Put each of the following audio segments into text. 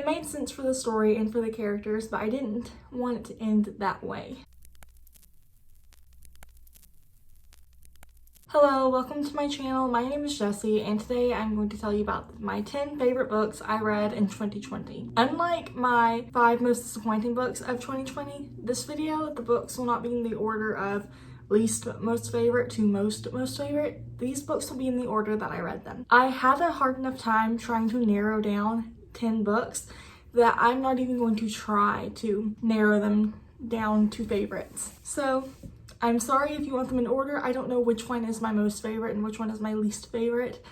made sense for the story and for the characters, but I didn't want it to end that way. Hello, welcome to my channel. My name is Jessie, and today I'm going to tell you about my 10 favorite books I read in 2020. Unlike my 5 most disappointing books of 2020, this video, the books will not be in the order of least most favorite to most favorite. These books will be in the order that I read them. I had a hard enough time trying to narrow down 10 books that I'm not even going to try to narrow them down to favorites. So I'm sorry if you want them in order. I don't know which one is my most favorite and which one is my least favorite.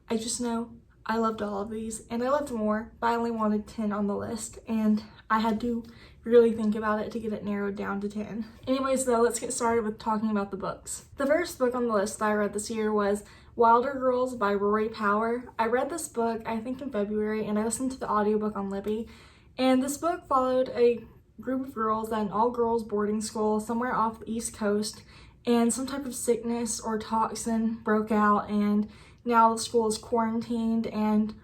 I just know I loved all of these, and I loved more, but I only wanted 10 on the list, and I had to really think about it to get it narrowed down to 10. Anyways though, let's get started with talking about the books. The first book on the list that I read this year was Wilder Girls by Rory Power. I read this book, I think in February, and I listened to the audiobook on Libby, and this book followed a group of girls at an all-girls boarding school somewhere off the East Coast, and some type of sickness or toxin broke out, and now the school is quarantined, and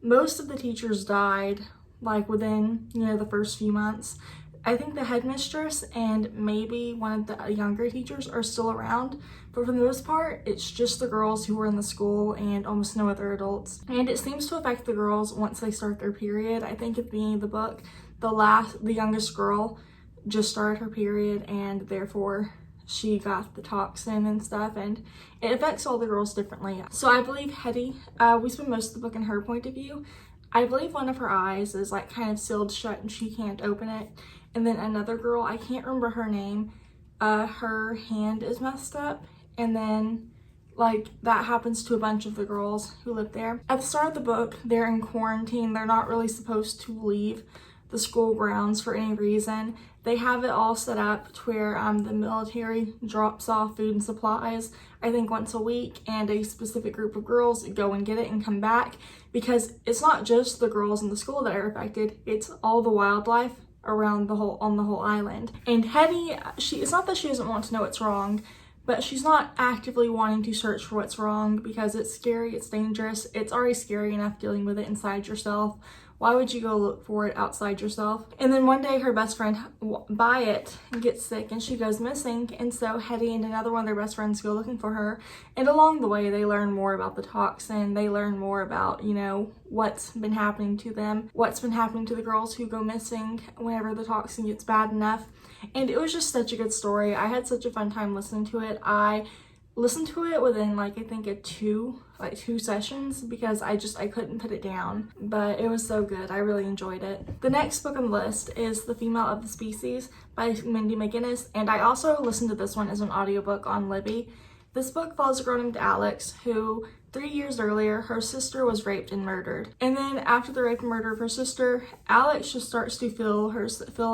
most of the teachers died like within, the first few months. I think the headmistress and maybe one of the younger teachers are still around, but for the most part, it's just the girls who were in the school and almost no other adults. And it seems to affect the girls once they start their period. I think at the beginning of the book, the youngest girl just started her period, and therefore she got the toxin and stuff, and it affects all the girls differently. So I believe Hetty, we spend most of the book in her point of view. I believe one of her eyes is like kind of sealed shut and she can't open it. And then another girl, I can't remember her name, her hand is messed up, and then like that happens to a bunch of the girls who live there. At the start of the book, they're in quarantine. They're not really supposed to leave the school grounds for any reason. They have it all set up to where the military drops off food and supplies, I think once a week, and a specific group of girls go and get it and come back, because it's not just the girls in the school that are affected, it's all the wildlife around on the whole island. And Hetty, it's not that she doesn't want to know what's wrong, but she's not actively wanting to search for what's wrong because it's scary, it's dangerous, it's already scary enough dealing with it inside yourself. Why would you go look for it outside yourself? And then one day her best friend, Byatt, gets sick and she goes missing. And so Hetty and another one of their best friends go looking for her. And along the way, they learn more about the toxin. They learn more about, what's been happening to them, what's been happening to the girls who go missing whenever the toxin gets bad enough. And it was just such a good story. I had such a fun time listening to it. I listened to it within I think two sessions because I couldn't put it down, but it was so good. I really enjoyed it. The next book on the list is The Female of the Species by Mindy McGinnis, and I also listened to this one as an audiobook on Libby. This book follows a girl named Alex who 3 years earlier, her sister was raped and murdered. And then after the rape and murder of her sister, Alex just starts to feel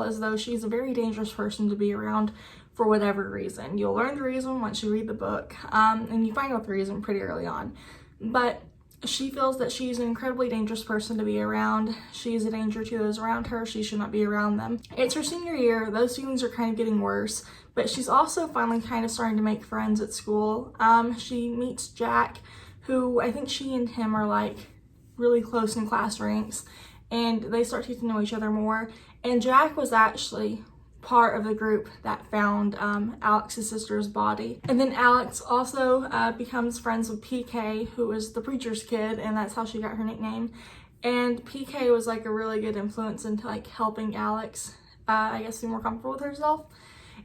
as though she's a very dangerous person to be around for whatever reason. You'll learn the reason once you read the book, and you find out the reason pretty early on. But she feels that she's an incredibly dangerous person to be around. She's a danger to those around her. She should not be around them. It's her senior year. Those feelings are kind of getting worse, but she's also finally kind of starting to make friends at school. She meets Jack, who I think she and him are really close in class ranks, and they start to get to know each other more. And Jack was actually part of the group that found Alex's sister's body. And then Alex also becomes friends with PK, who is the preacher's kid, and that's how she got her nickname. And PK was a really good influence into helping Alex, I guess, be more comfortable with herself.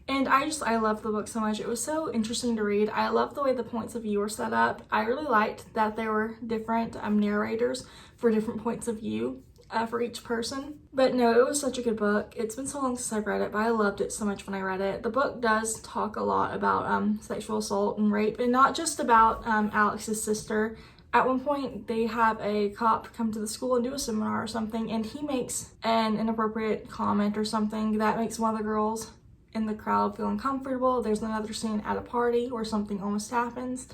And I loved the book so much. It was so interesting to read. I loved the way the points of view were set up. I really liked that there were different narrators for different points of view for each person. But no, it was such a good book. It's been so long since I've read it, but I loved it so much when I read it. The book does talk a lot about sexual assault and rape, and not just about Alex's sister. At one point, they have a cop come to the school and do a seminar or something, and he makes an inappropriate comment or something that makes one of the girls in the crowd feel uncomfortable. There's another scene at a party where something almost happens.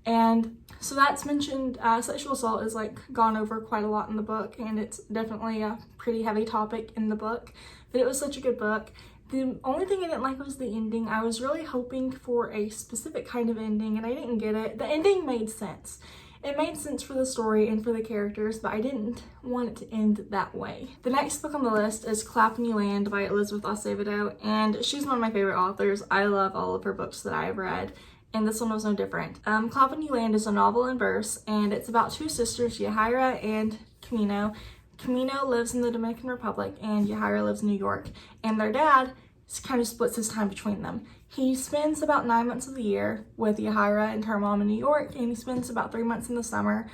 And so that's mentioned. Sexual assault is gone over quite a lot in the book, and it's definitely a pretty heavy topic in the book, but it was such a good book. The only thing I didn't like was the ending. I was really hoping for a specific kind of ending, and I didn't get it. The ending made sense. It made sense for the story and for the characters, but I didn't want it to end that way. The next book on the list is Clap When You Land by Elizabeth Acevedo, and she's one of my favorite authors. I love all of her books that I've read, and this one was no different. Clap When You Land is a novel in verse, and it's about two sisters, Yahaira and Camino. Camino lives in the Dominican Republic, and Yahaira lives in New York, and their dad kind of splits his time between them. He spends about 9 months of the year with Yahaira and her mom in New York, and he spends about 3 months in the summer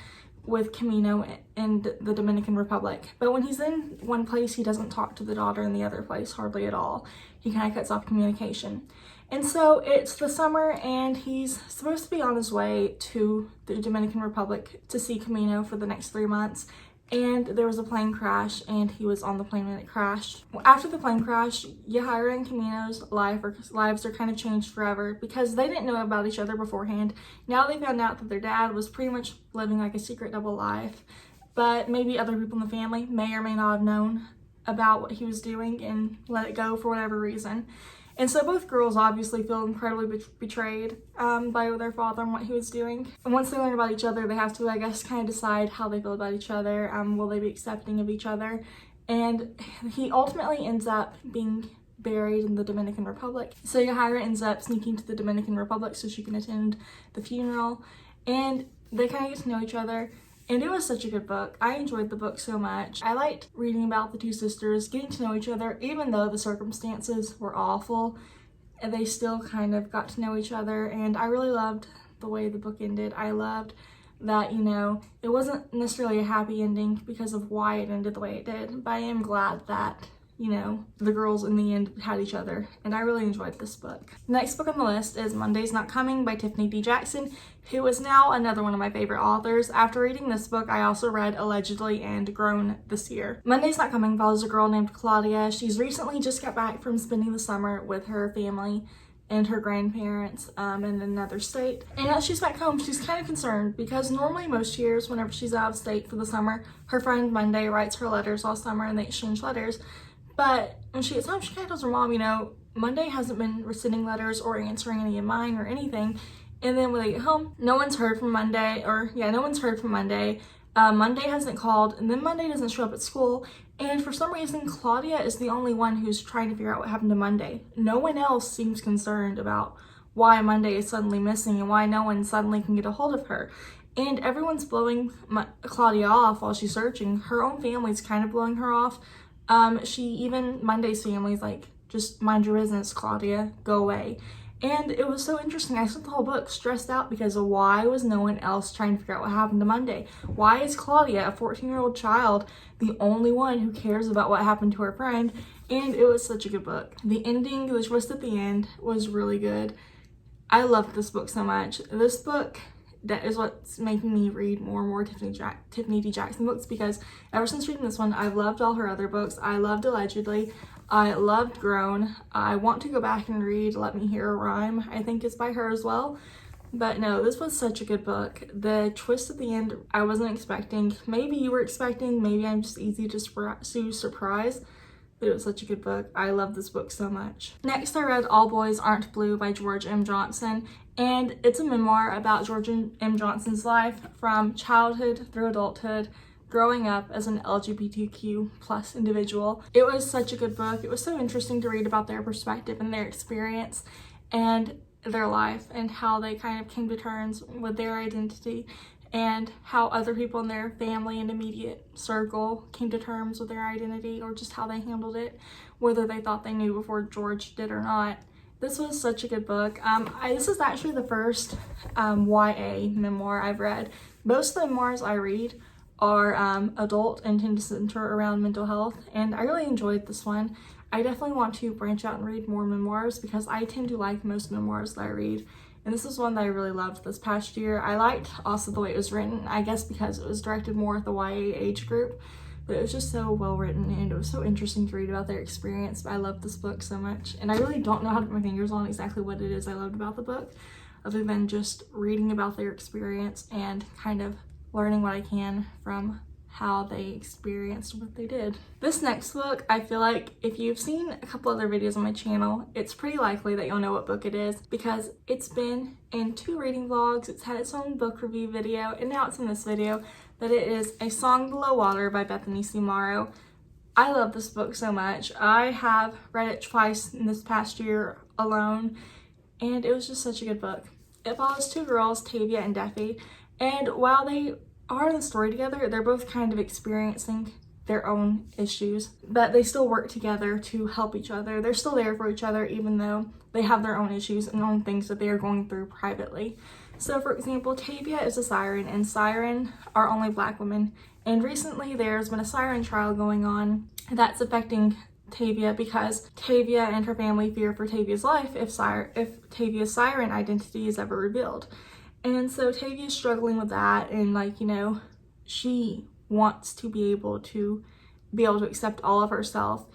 with Camino in the Dominican Republic. But when he's in one place, he doesn't talk to the daughter in the other place hardly at all. He kind of cuts off communication. And so it's the summer, and he's supposed to be on his way to the Dominican Republic to see Camino for the next 3 months. And there was a plane crash, and he was on the plane when it crashed. After the plane crash, Yahaira and Camino's lives are kind of changed forever because they didn't know about each other beforehand. Now they found out that their dad was pretty much living like a secret double life, but maybe other people in the family may or may not have known about what he was doing and let it go for whatever reason. And so both girls obviously feel incredibly betrayed by their father and what he was doing. And once they learn about each other, they have to, I guess, kind of decide how they feel about each other. Will they be accepting of each other? And he ultimately ends up being buried in the Dominican Republic. So Yahaira ends up sneaking to the Dominican Republic so she can attend the funeral. And they kind of get to know each other. And it was such a good book. I enjoyed the book so much. I liked reading about the two sisters, getting to know each other, even though the circumstances were awful. And they still kind of got to know each other, and I really loved the way the book ended. I loved that, you know, it wasn't necessarily a happy ending because of why it ended the way it did, but I am glad that, you know, the girls in the end had each other, and I really enjoyed this book. The next book on the list is Monday's Not Coming by Tiffany D. Jackson, who is now another one of my favorite authors. After reading this book, I also read Allegedly and Grown this year. Monday's Not Coming follows a girl named Claudia. She's recently just got back from spending the summer with her family and her grandparents in another state. And as she's back home, she's kind of concerned because normally most years, whenever she's out of state for the summer, her friend Monday writes her letters all summer and they exchange letters. But when she gets home, she kind of tells her mom, you know, Monday hasn't been sending letters or answering any of mine or anything. And then when they get home, no one's heard from Monday. Monday hasn't called, and then Monday doesn't show up at school. And for some reason, Claudia is the only one who's trying to figure out what happened to Monday. No one else seems concerned about why Monday is suddenly missing and why no one suddenly can get a hold of her. And everyone's blowing Claudia off while she's searching. Her own family's kind of blowing her off. Monday's family's like, just mind your business, Claudia, go away. And it was so interesting. I spent the whole book stressed out because of why was no one else trying to figure out what happened to Monday? Why is Claudia, a 14-year-old child, the only one who cares about what happened to her friend? And it was such a good book. The ending, the twist at the end was really good. I loved this book so much. This book, that is what's making me read more and more Tiffany D. Jackson books, because ever since reading this one, I've loved all her other books. I loved Allegedly. I loved Grown. I want to go back and read Let Me Hear a Rhyme. I think it's by her as well. But no, this was such a good book. The twist at the end, I wasn't expecting. Maybe you were expecting. Maybe I'm just easy to surprise. But it was such a good book. I love this book so much. Next, I read All Boys Aren't Blue by George M. Johnson. And it's a memoir about George M. Johnson's life from childhood through adulthood, growing up as an LGBTQ plus individual. It was such a good book. It was so interesting to read about their perspective and their experience and their life and how they kind of came to terms with their identity and how other people in their family and immediate circle came to terms with their identity, or just how they handled it, whether they thought they knew before George did or not. This was such a good book. This is actually the first YA memoir I've read. Most of the memoirs I read are adult and tend to center around mental health, and I really enjoyed this one. I definitely want to branch out and read more memoirs because I tend to like most memoirs that I read, and this is one that I really loved this past year. I liked also the way it was written, I guess because it was directed more at the YA age group, but it was just so well written and it was so interesting to read about their experience. I loved this book so much, and I really don't know how to put my fingers on exactly what it is I loved about the book, other than just reading about their experience and kind of learning what I can from how they experienced what they did. This next book, I feel like if you've seen a couple other videos on my channel, it's pretty likely that you'll know what book it is because it's been in 2 reading vlogs, it's had its own book review video, and now it's in this video, that it is A Song Below Water by Bethany C. Morrow. I love this book so much. I have read it twice in this past year alone, and it was just such a good book. It follows 2 girls, Tavia and Duffy, and while they are in the story together, they're both kind of experiencing their own issues, but they still work together to help each other. They're still there for each other even though they have their own issues and own things that they are going through privately. So for example, Tavia is a siren, and siren are only Black women. And recently there's been a siren trial going on that's affecting Tavia because Tavia and her family fear for Tavia's life if Tavia's siren identity is ever revealed. And so Tavia's struggling with that, and like, you know, she wants to be able to accept all of herself,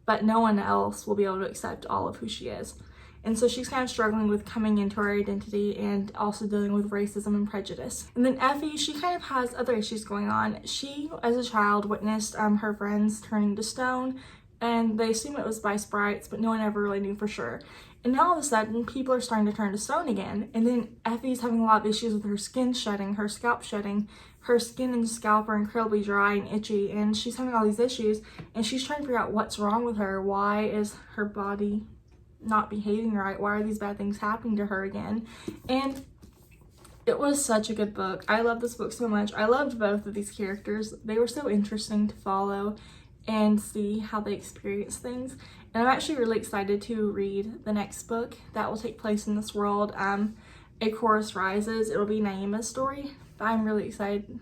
but no one else will be able to accept all of who she is. And so she's kind of struggling with coming into her identity and also dealing with racism and prejudice. And then Effie, she kind of has other issues going on. She, as a child, witnessed her friends turning to stone, and they assume it was by sprites, but no one ever really knew for sure. And now all of a sudden, people are starting to turn to stone again. And then Effie's having a lot of issues with her skin shedding, her scalp shedding. Her skin and scalp are incredibly dry and itchy, and she's having all these issues, and she's trying to figure out what's wrong with her. Why is her body not behaving right? Why are these bad things happening to her again? And it was such a good book. I love this book so much. I loved both of these characters. They were so interesting to follow and see how they experience things. And I'm actually really excited to read the next book that will take place in this world. A Chorus Rises. It'll be Naima's story. But I'm really excited,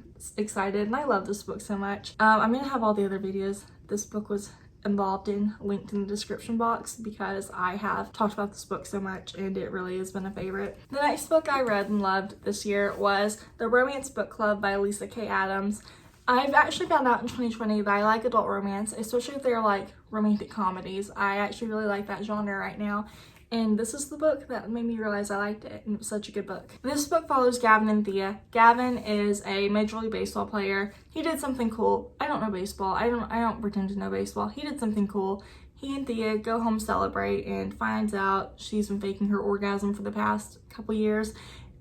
and I love this book so much. I'm gonna have all the other videos this book was involved in linked in the description box because I have talked about this book so much and it really has been a favorite. The next book I read and loved this year was The Romance Book Club by Lisa K. Adams. I've actually found out in 2020 that I like adult romance, especially if they're like romantic comedies. I actually really like that genre right now. And this is the book that made me realize I liked it, and it was such a good book. This book follows Gavin and Thea. Gavin is a Major League Baseball player. He did something cool. I don't know baseball. I don't pretend to know baseball. He did something cool. He and Thea go home, celebrate, and finds out she's been faking her orgasm for the past couple years.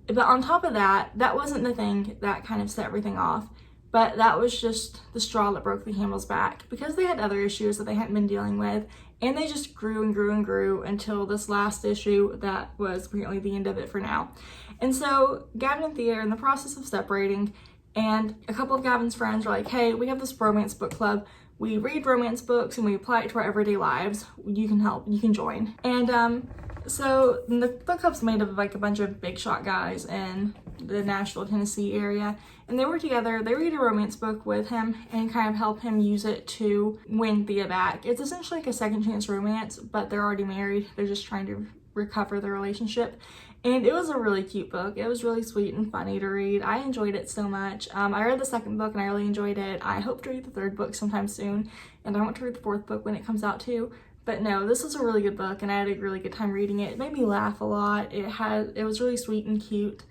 But on top of that, that wasn't the thing that kind of set everything off. But that was just the straw that broke the camel's back because they had other issues that they hadn't been dealing with, and they just grew and grew and grew until this last issue that was apparently the end of it for now. And so Gavin and Thea are in the process of separating, and a couple of Gavin's friends are like, hey, we have this romance book club. We read romance books and we apply it to our everyday lives. You can help, you can join. And so the book club's made of like a bunch of big shot guys in the Nashville, Tennessee area, and they work together. They read a romance book with him and kind of help him use it to win Thea back. It's essentially like a second chance romance, but they're already married. They're just trying to recover their relationship. And it was a really cute book. It was really sweet and funny to read. I enjoyed it so much. I read the second book and I really enjoyed it. I hope to read the third book sometime soon, and I want to read the fourth book when it comes out too. But no, this was a really good book and I had a really good time reading it. It made me laugh a lot. It was really sweet and cute,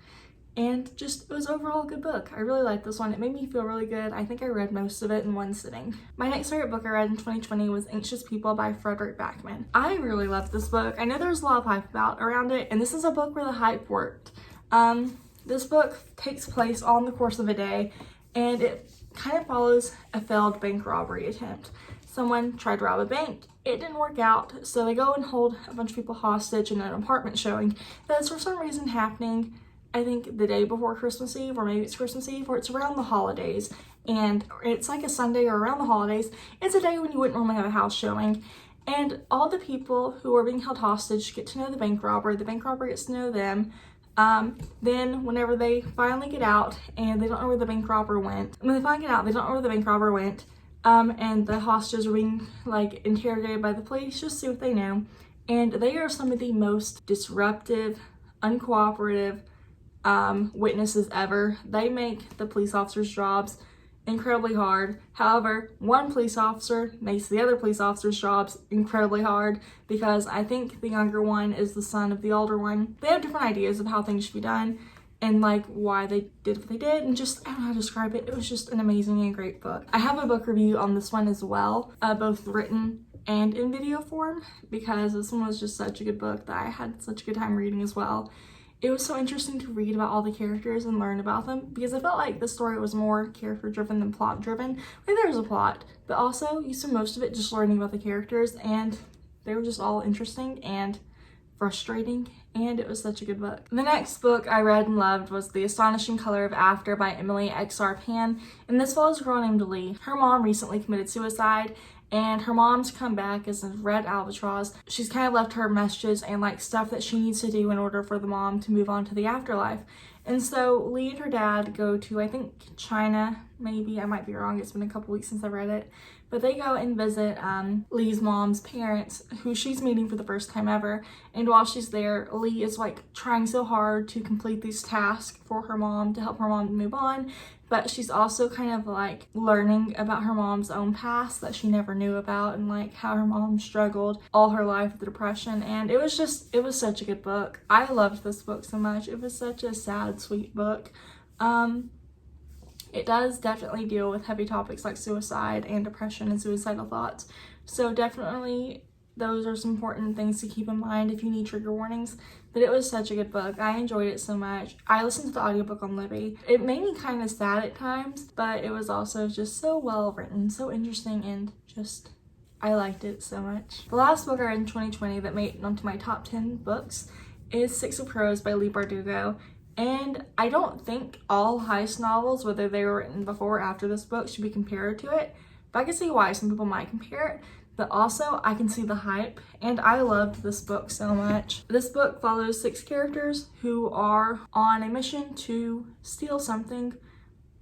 and just, it was overall a good book. I really liked this one. It made me feel really good. I think I read most of it in one sitting. My next favorite book I read in 2020 was Anxious People by Frederick Backman. I really loved this book. I know there was a lot of hype around it, and this is a book where the hype worked. This book takes place all in the course of a day, and it kind of follows a failed bank robbery attempt. Someone tried to rob a bank. It didn't work out, so they go and hold a bunch of people hostage in an apartment showing that's for some reason happening, I think the day before Christmas Eve, or maybe it's Christmas Eve, or it's around the holidays. And it's like a Sunday or around the holidays. It's a day when you wouldn't normally have a house showing. And all the people who are being held hostage get to know the bank robber. The bank robber gets to know them. Then whenever they finally get out and they don't know where the bank robber went, when they finally get out, they don't know where the bank robber went. And the hostages are being like interrogated by the police just to see what they know. And they are some of the most disruptive, uncooperative witnesses ever. They make the police officers' jobs incredibly hard. However, one police officer makes the other police officers' jobs incredibly hard because I think the younger one is the son of the older one. They have different ideas of how things should be done, and like why they did what they did, and just I don't know how to describe it. It was just an amazing and great book. I have a book review on this one as well, both written and in video form, because this one was just such a good book that I had such a good time reading as well. It was so interesting to read about all the characters and learn about them, because I felt like the story was more character driven than plot driven. Like there was a plot, but also you spent most of it just learning about the characters, and they were just all interesting and frustrating, and it was such a good book. The next book I read and loved was The Astonishing Color of After by Emily X.R. Pan, and this follows a girl named Lee. Her mom recently committed suicide, and her mom's come back as a red albatross. She's kind of left her messages and like stuff that she needs to do in order for the mom to move on to the afterlife. And so Lee and her dad go to, I think, China, maybe, I might be wrong, it's been a couple weeks since I read it, but they go and visit Lee's mom's parents, who she's meeting for the first time ever. And while she's there, Lee is like trying so hard to complete these tasks for her mom to help her mom move on, but she's also kind of like learning about her mom's own past that she never knew about, and like how her mom struggled all her life with depression. And it was such a good book. I loved this book so much. It was such a sad, sweet book. It does definitely deal with heavy topics like suicide and depression and suicidal thoughts. So definitely those are some important things to keep in mind if you need trigger warnings. But it was such a good book. I enjoyed it so much. I listened to the audiobook on Libby. It made me kind of sad at times, but it was also just so well written, so interesting, and just I liked it so much. The last book I read in 2020 that made it onto my top 10 books is Six of Crows by Leigh Bardugo. And I don't think all heist novels, whether they were written before or after this book, should be compared to it. But I can see why some people might compare it. But also, I can see the hype, and I loved this book so much. This book follows 6 characters who are on a mission to steal something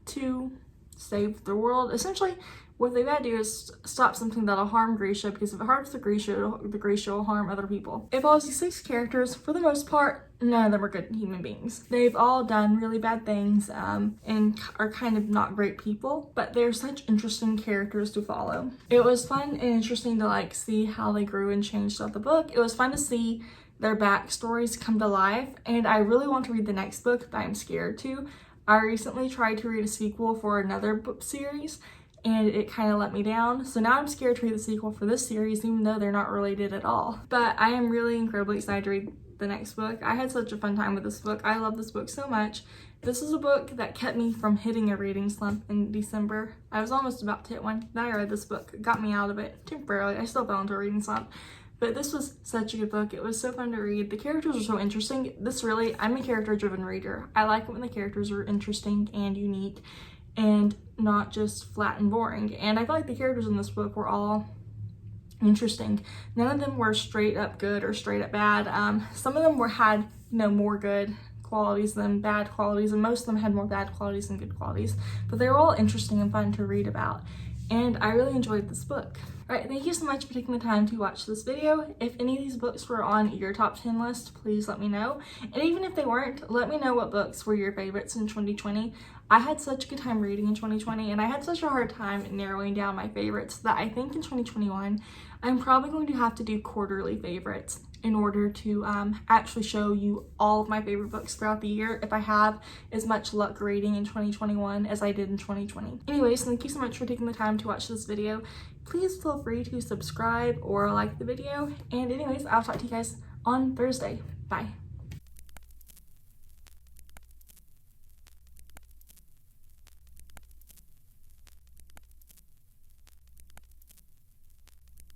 to save the world. Essentially, what they've got to do is stop something that'll harm Grisha, because if it harms the Grisha will harm other people. It follows these 6 characters. For the most part, none of them are good human beings. They've all done really bad things and are kind of not great people, but they're such interesting characters to follow. It was fun and interesting to like see how they grew and changed throughout the book. It was fun to see their backstories come to life, and I really want to read the next book, but I'm scared to. I recently tried to read a sequel for another book series, and it kind of let me down. So now I'm scared to read the sequel for this series, even though they're not related at all. But I am really incredibly excited to read the next book. I had such a fun time with this book. I love this book so much. This is a book that kept me from hitting a reading slump in December. I was almost about to hit one. Then I read this book. It got me out of it temporarily. I still fell into a reading slump. But this was such a good book. It was so fun to read. The characters are so interesting. I'm a character-driven reader. I like it when the characters are interesting and unique and not just flat and boring. And I feel like the characters in this book were all interesting. None of them were straight up good or straight up bad. Some of them had more good qualities than bad qualities, and most of them had more bad qualities than good qualities. But they were all interesting and fun to read about. And I really enjoyed this book. Alright, thank you so much for taking the time to watch this video. If any of these books were on your top 10 list, please let me know. And even if they weren't, let me know what books were your favorites in 2020. I had such a good time reading in 2020, and I had such a hard time narrowing down my favorites that I think in 2021, I'm probably going to have to do quarterly favorites in order to actually show you all of my favorite books throughout the year if I have as much luck reading in 2021 as I did in 2020. Anyways, thank you so much for taking the time to watch this video. Please feel free to subscribe or like the video. And anyways, I'll talk to you guys on Thursday. Bye.